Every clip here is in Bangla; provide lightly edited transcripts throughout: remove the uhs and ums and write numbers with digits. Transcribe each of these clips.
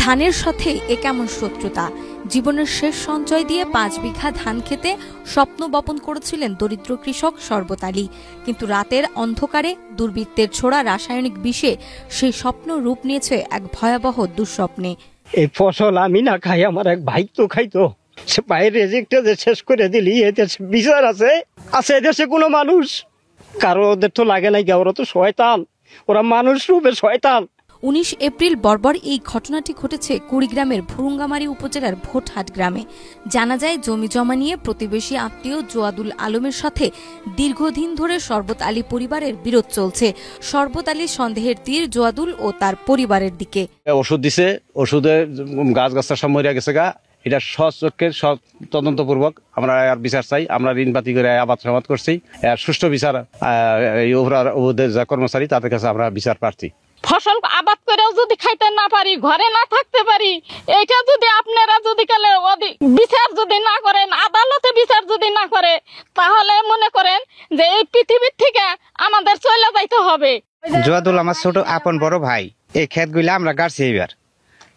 ধানের সাথে এ কেমন শত্রুতা? জীবনের শেষ সঞ্চয় দিয়ে 5 বিঘা ধান খেতে স্বপ্ন বপন করেছিলেন দরিদ্র কৃষক শরবত আলী, কিন্তু রাতের অন্ধকারে দুর্বৃত্তের ছোড়া রাসায়নিক বিষে সেই স্বপ্ন রূপ নিয়েছে এক ভয়াবহ দুঃস্বপ্নে। এই ফসল আমি না খাই, আমার এক ভাই তো খাইতো, সে বাইরে রেজেক্টে শেষ করে দিলি। এদেশে বিচার আছে এদেশে কোনো মানুষ কারো ওদের তো লাগে নাই, ওরা তো শয়তান, ওরা মানুষ রূপে শয়তান। 19 এপ্রিল বর্বর এই ঘটনাটি ঘটেছে কুড়িগ্রামের ভুরুঙ্গামারী উপজেলার ভোটহাট গ্রামে। জানা যায় জমি জমা নিয়ে প্রতিবেশী আত্মীয় জোয়াদুল আলমের সাথে দীর্ঘদিন ধরে শরবত আলী পরিবারের বিরোধ চলছে। শরবত আলীর সন্দেহের তীর জোয়াদুল ও তার পরিবারের দিকে। ওষুধ দিছে, ওষুধে গাছ গাছটা সব মরিয়া গেছে গা, এটা সচক্ষে সব তদন্তপূর্বক আমরা আর বিচার চাই। আমরা ঋণপাতি করে আবাদ সমাদ করছি, সুষ্ঠু বিচার যা কর্মচারী তাদের কাছে আমরা বিচার প্রার্থী। ফসল আবাদ করেও যদি খাইতে না পারি, ঘরে না থাকতে পারি, এটা যদি আপনারা যদি কালে বিচার যদি না করেন, আদালতে বিচার যদি না করে, তাহলে মনে করেন যে এই পৃথিবীর থেকে আমাদের চলে যাইতে হবে। জোয়াদুল আমার ছোট আপন বড় ভাই, এই ক্ষেতগুলো আমরা গাড়ছি এবার,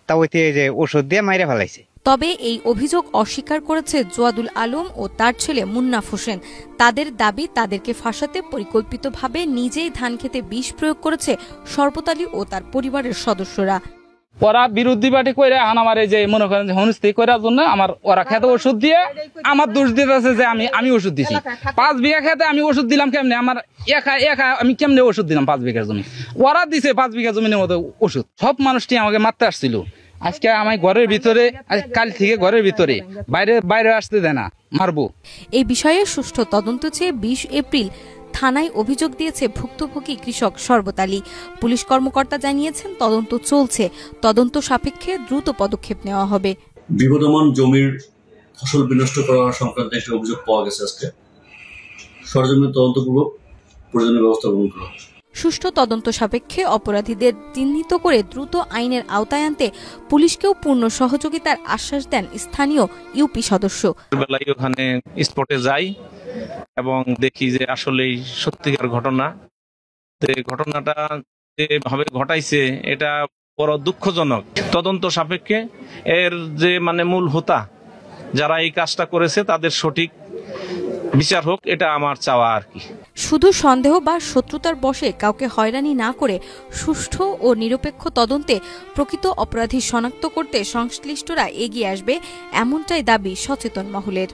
তা ওইতে যে ওষুধ দিয়ে মাইরে ফেলাইছে। তবে এই অভিযোগ অস্বীকার করেছে জোয়াদুল আলম ও তার ছেলে মুন্নাফ হোসেন। তাদের দাবি, তাদেরকে ফাঁসাতে পরিকল্পিতভাবে নিজেই ধান খেতে বিষ প্রয়োগ করেছে শরবত আলী ও তার পরিবারের সদস্যরা। ওরা বিরোধী পার্টি করে আমার এই যে মনে করেন হনস্তি করার জন্য আমার ওরা খেতে ওষুধ দিয়ে আমার দোষ দিতেছে যে আমি ওষুধ দিছি। 5 বিঘা খেতে আমি ওষুধ দিলাম কেমনে? আমার একা আমি কেমনে ওষুধ দিলাম 5 বিঘার জমি? ওরা দিছে 5 বিঘা জমির মতো ওষুধ। সব মানুষটি আমাকে মারতে আসছিল। আজকে আমি ঘরের ভিতরে, কাল থেকে ঘরের ভিতরে, বাইরে আসতে দেয় না, মারবো। এই বিষয়ে সুষ্ঠু তদন্ত চেয়ে 20 এপ্রিল থানায় অভিযোগ দিয়েছে ভুক্তভোগী কৃষক শরবত আলী। পুলিশ কর্মকর্তা জানিয়েছেন তদন্ত চলছে, তদন্ত সাপেক্ষে দ্রুত পদক্ষেপ নেওয়া হবে। বিবদমান জমির ফসল বিনষ্ট করা সংক্রান্ত একটি অভিযোগ পাওয়া গেছে। আজকে সরজমিন তদন্তপূর্বক প্রয়োজনীয় ব্যবস্থা গ্রহণ করা হবে। সুষ্ঠু তদন্ত সাপেক্ষে অপরাধীদের চিহ্নিত করে দ্রুত আইনের আওতায় আনতে পুলিশকেও পূর্ণ সহযোগিতার আশ্বাস দেন স্থানীয় ইউপি সদস্য। বেলায় ওখানে স্পটে যাই এবং দেখি যে আসলেই সত্যিকার ঘটনা। ঘটনাটা যেভাবে ঘটাইছে এটা বড় দুঃখজনক। তদন্ত সাপেক্ষে এর যে মূল হোতা যারা এই কাজটা করেছে তাদের সঠিক বিচার হোক, এটা আমার চাওয়া আর কি। শুধু সন্দেহ বা শত্রুতার বশে কাউকে হয়রানি না করে সুষ্ঠু ও নিরপেক্ষ তদন্তে প্রকৃত অপরাধী শনাক্ত করতে সংশ্লিষ্টরা এগিয়ে আসবে, এমনটাই দাবি সচেতন মহলের।